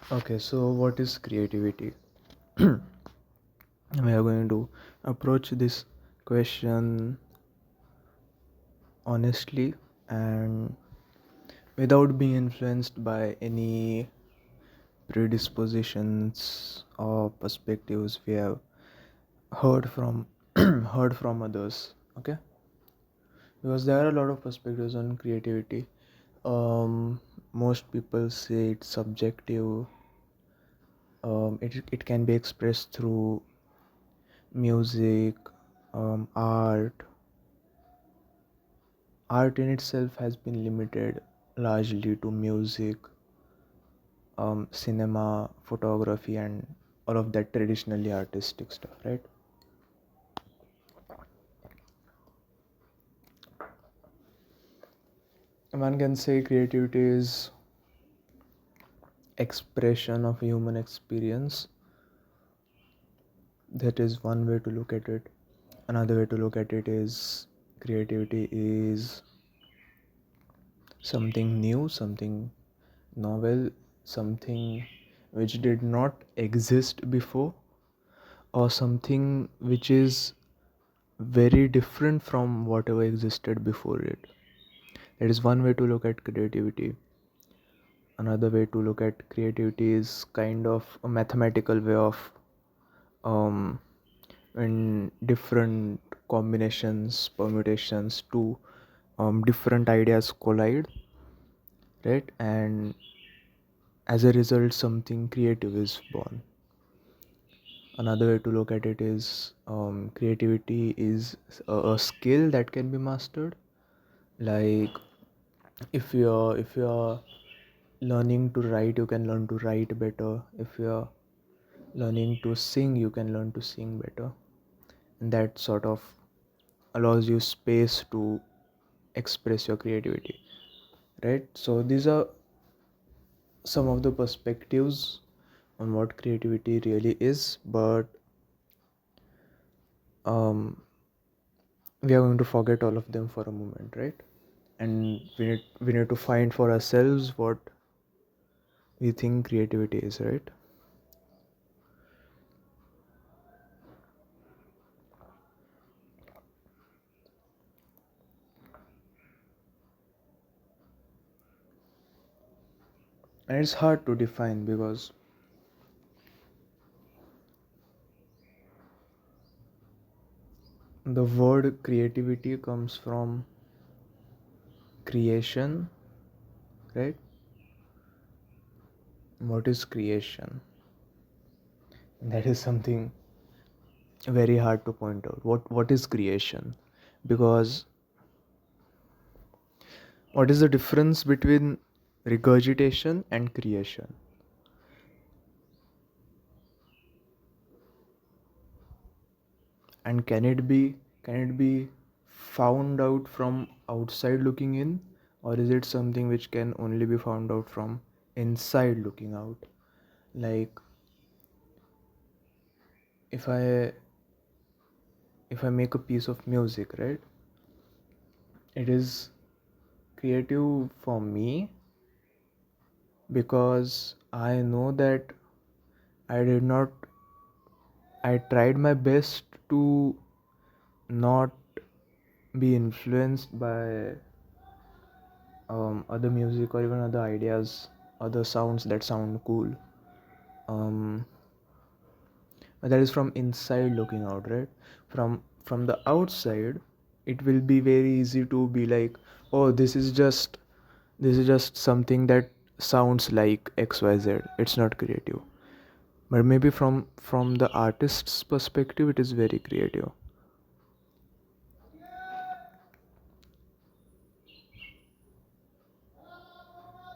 Okay, so what is creativity? We are going to approach this question honestly and without being influenced by any predispositions or perspectives we have heard from heard from others. Okay, because there are a lot of perspectives on creativity. Most people say it's subjective. It can be expressed through music, art. Art in itself has been limited largely to music, cinema, photography, and all of that traditionally artistic stuff, right? One can say creativity is expression of human experience. That is one way to look at it. Another way to look at it is creativity is something new, something novel, something which did not exist before, or something which is very different from whatever existed before it. That is one way to look at creativity. Another way to look at creativity is kind of a mathematical way of um, when different combinations, permutations, two different ideas collide, right? And as a result, something creative is born. Another way to look at it is creativity is a skill that can be mastered. Like if you're learning to write, you can learn to write better. If you're learning to sing, you can learn to sing better, and that sort of allows you space to express your creativity, right? So these are some of the perspectives on what creativity really is, but um, we are going to forget all of them for a moment, right? And we need to find for ourselves what we think creativity is, right? And it's hard to define because the word creativity comes from creation, right? What is creation? That is something very hard to point out. What is creation? Because what is the difference between regurgitation and creation? And can it be found out from outside looking in, or is it something which can only be found out from inside looking out? Like if I if I make a piece of music, right? It is creative for me because I know that I did not I tried my best to not be influenced by other music or even other ideas, other sounds that sound cool. Um, that is from inside looking out, right? From the outside, it will be very easy to be like, oh, this is just something that sounds like XYZ. It's not creative. But maybe from the artist's perspective, it is very creative.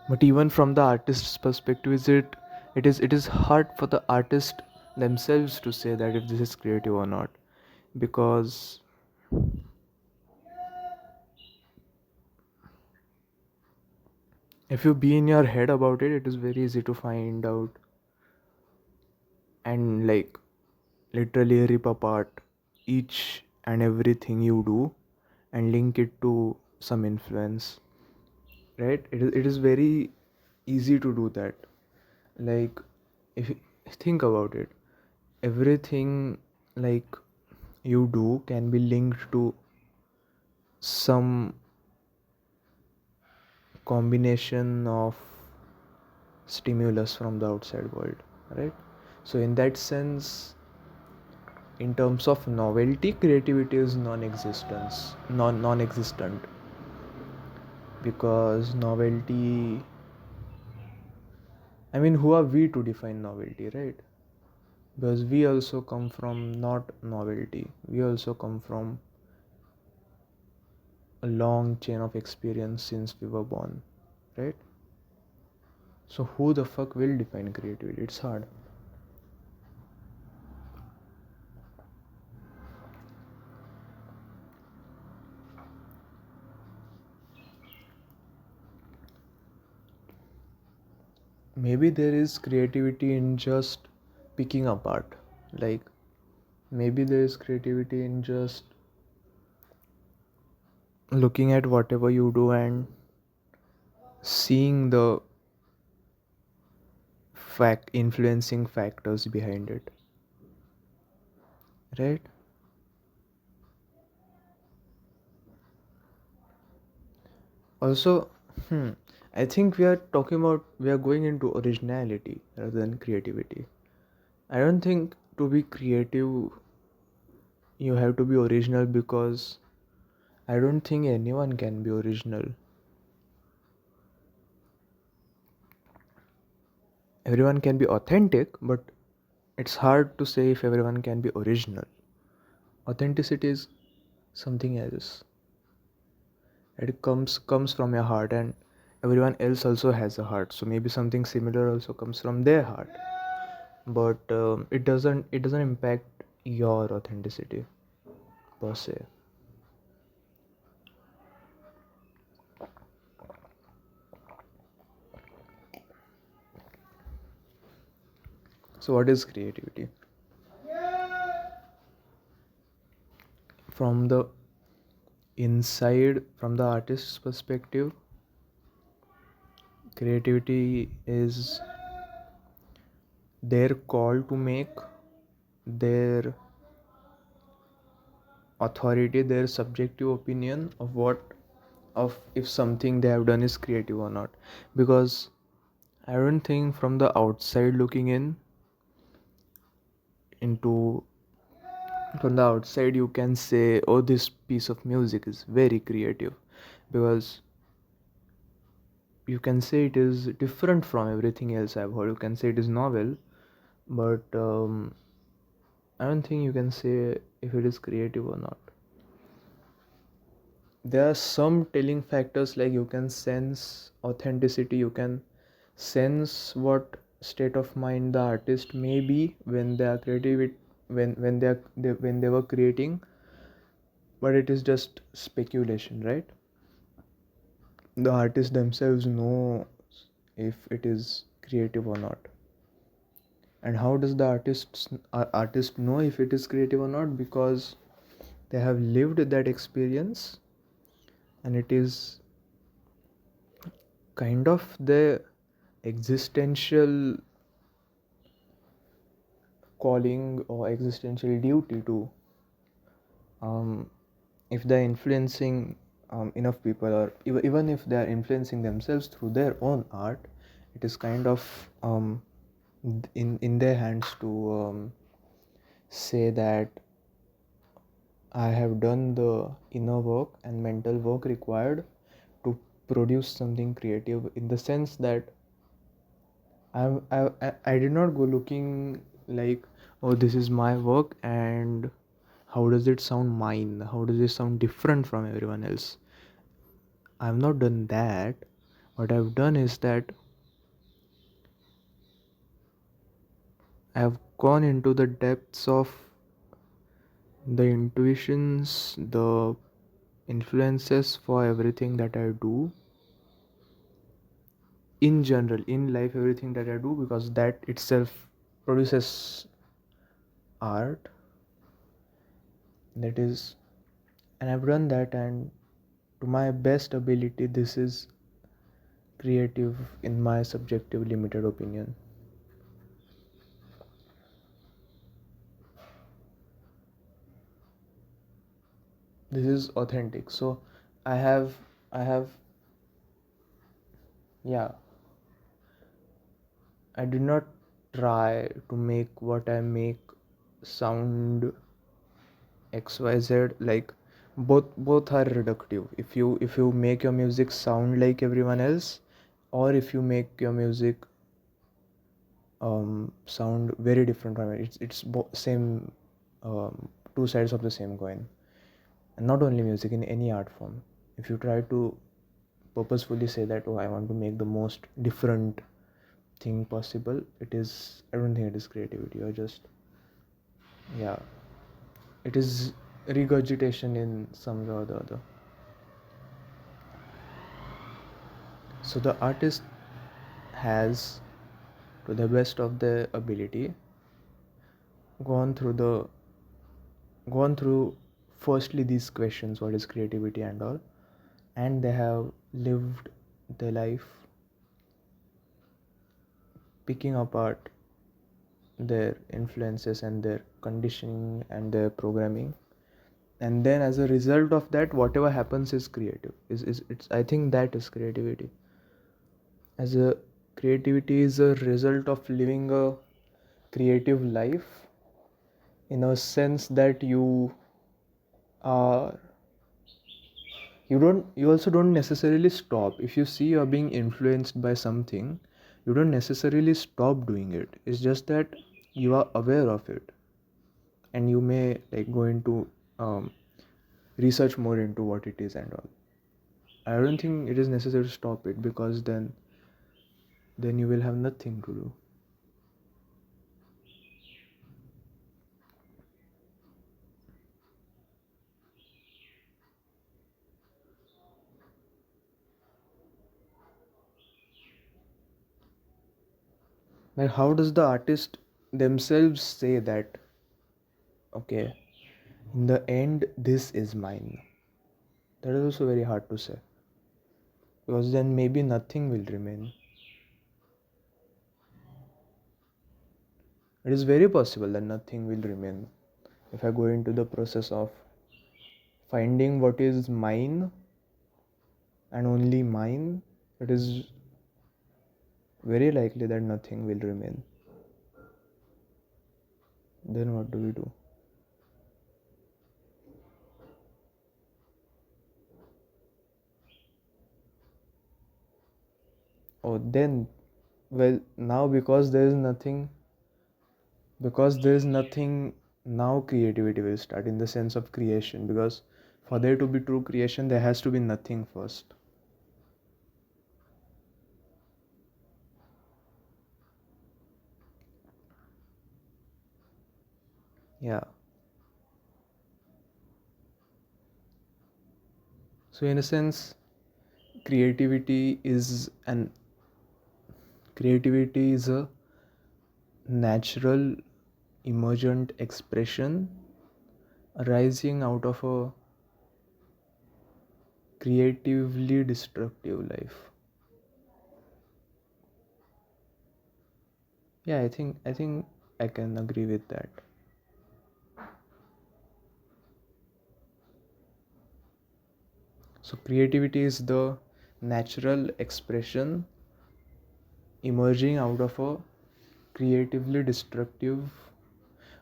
But even from the artist's perspective, it is hard for the artist themselves to say that if this is creative or not, because if you be in your head about it, it is very easy to find out and like literally rip apart each and everything you do and link it to some influence, right? It is very easy to do that. Like, if you think about it, everything like you do can be linked to some combination of stimulus from the outside world, right? So in that sense, in terms of novelty, creativity is non-existent, because novelty, I mean, who are we to define novelty, right? Because we also come from not novelty, we also come from a long chain of experience since we were born, right? So who the fuck will define creativity? It's hard. Maybe there is creativity in just picking apart. Like, maybe there is creativity in just looking at whatever you do and seeing the influencing factors behind it, right? Also, I think we are going into originality rather than creativity. I don't think to be creative you have to be original, because I don't think anyone can be original. Everyone can be authentic, but it's hard to say if everyone can be original. Authenticity is something else. It comes from your heart, and everyone else also has a heart, so maybe something similar also comes from their heart. But it doesn't impact your authenticity per se. So what is creativity? From the inside, from the artist's perspective, creativity is their call to make, their authority, their subjective opinion of if something they have done is creative or not. Because I don't think from the outside looking into from the outside you can say, oh, this piece of music is very creative, because you can say it is different from everything else I've heard. You can say it is novel, but I don't think you can say if it is creative or not. There are some telling factors, like you can sense authenticity, you can sense what state of mind the artist may be when they are creative, when they were creating, but it is just speculation, right? The artists themselves know if it is creative or not. And how does the artist know if it is creative or not? Because they have lived that experience, and it is kind of the existential calling or existential duty to, if they're influencing enough people, or even if they're influencing themselves through their own art, it is kind of in their hands to say that I have done the inner work and mental work required to produce something creative, in the sense that I did not go looking like, oh, this is my work and how does it sound mine? How does it sound different from everyone else? I've not done that. What I've done is that I've gone into the depths of the intuitions, the influences for everything that I do in general, in life, everything that I do, because that itself produces art. That is, and I've done that, and to my best ability, this is creative in my subjective limited opinion. this is authentic. So I have yeah, I did not try to make what I make sound XYZ. Like, both are reductive. If you make your music sound like everyone else, or if you make your music sound very different from it, it's same, two sides of the same coin. And not only music, in any art form, if you try to purposefully say that, oh, I want to make the most different thing possible, I don't think it is creativity. Or just, yeah, it is regurgitation in some way or the other. So the artist has, to the best of their ability, gone through the gone through firstly these questions, what is creativity and all, and they have lived their life picking apart their influences and their conditioning and their programming, and then as a result of that, whatever happens is creative. Is it's I think that is creativity. As a Creativity is a result of living a creative life, in a sense that are you also don't necessarily stop. If you see you're being influenced by something, you don't necessarily stop doing it. It's just that you are aware of it, and you may like go into um, research more into what it is and all. I don't think it is necessary to stop it, because then you will have nothing to do. Like, how does the artist themselves say that, okay, in the end, this is mine? That is also very hard to say, because then maybe nothing will remain. It is very possible that nothing will remain if I go into the process of finding what is mine and only mine. It is very likely that nothing will remain. Then what do we do? Oh, then, well, now because there is nothing, now creativity will start, in the sense of creation, because for there to be true creation, there has to be nothing first. Yeah. So in a sense, creativity is an creativity is a natural emergent expression arising out of a creatively destructive life. Yeah, I think I can agree with that. So creativity is the natural expression emerging out of a creatively destructive,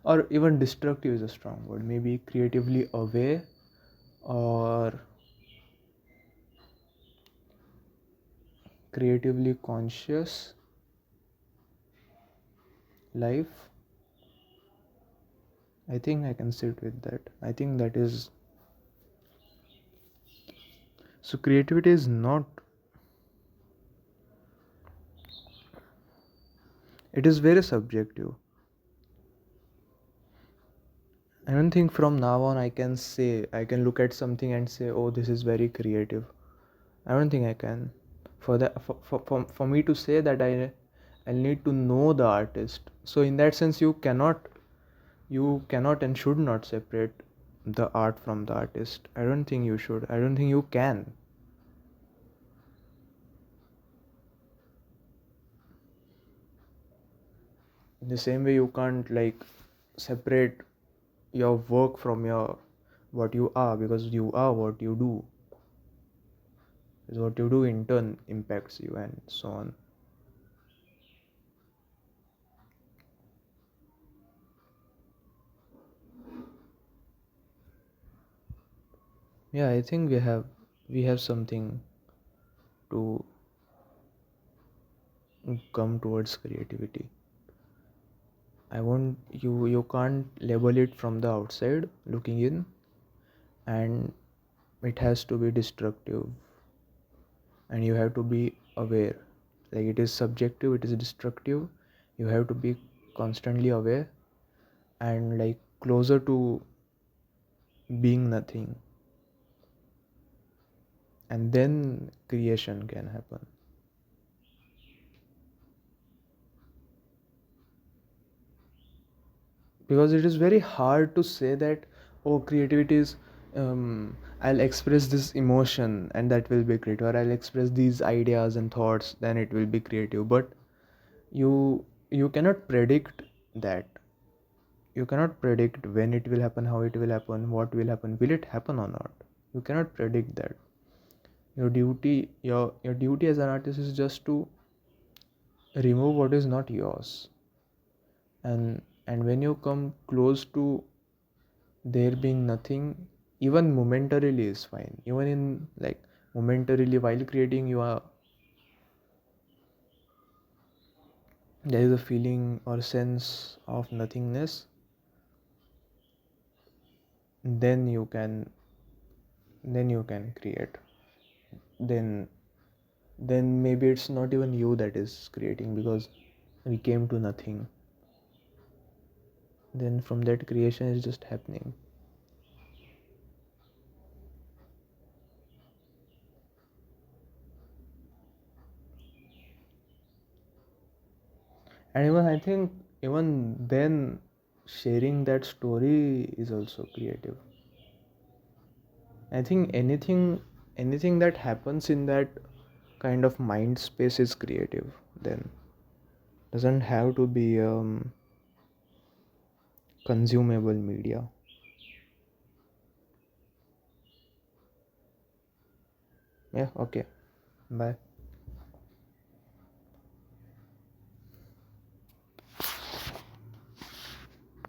or even destructive is a strong word, maybe creatively aware, or creatively conscious life. I think I can sit with that. I think that is. So creativity is not, it is very subjective. I don't think from now on I can look at something and say, oh, this is very creative. I don't think I can. For me to say that, I need to know the artist. So in that sense, you cannot and should not separate the art from the artist. I don't think you should. I don't think you can. In the same way, you can't like separate your work from your what you are, because you are what you do. Because what you do in turn impacts you, and so on. Yeah, I think we have something to come towards creativity. I want you can't label it from the outside looking in, and it has to be destructive, and you have to be aware. Like, it is subjective, it is destructive. You have to be constantly aware, and like closer to being nothing, and then creation can happen. Because it is very hard to say that, oh, creativity is, I'll express this emotion and that will be creative, or I'll express these ideas and thoughts, then it will be creative. But you cannot predict that. You cannot predict when it will happen, how it will happen, what will happen, will it happen or not. You cannot predict that. Your duty as an artist is just to remove what is not yours. And when you come close to there being nothing, even momentarily is fine. Even in, like, momentarily while creating, you are, there is a feeling or sense of nothingness, then you can create. Then then maybe it's not even you that is creating, because we came to nothing. Then from that, creation is just happening. And even I think, even then, sharing that story is also creative. I think anything that happens in that kind of mind space is creative. Then doesn't have to be consumable media. Yeah, okay. Bye.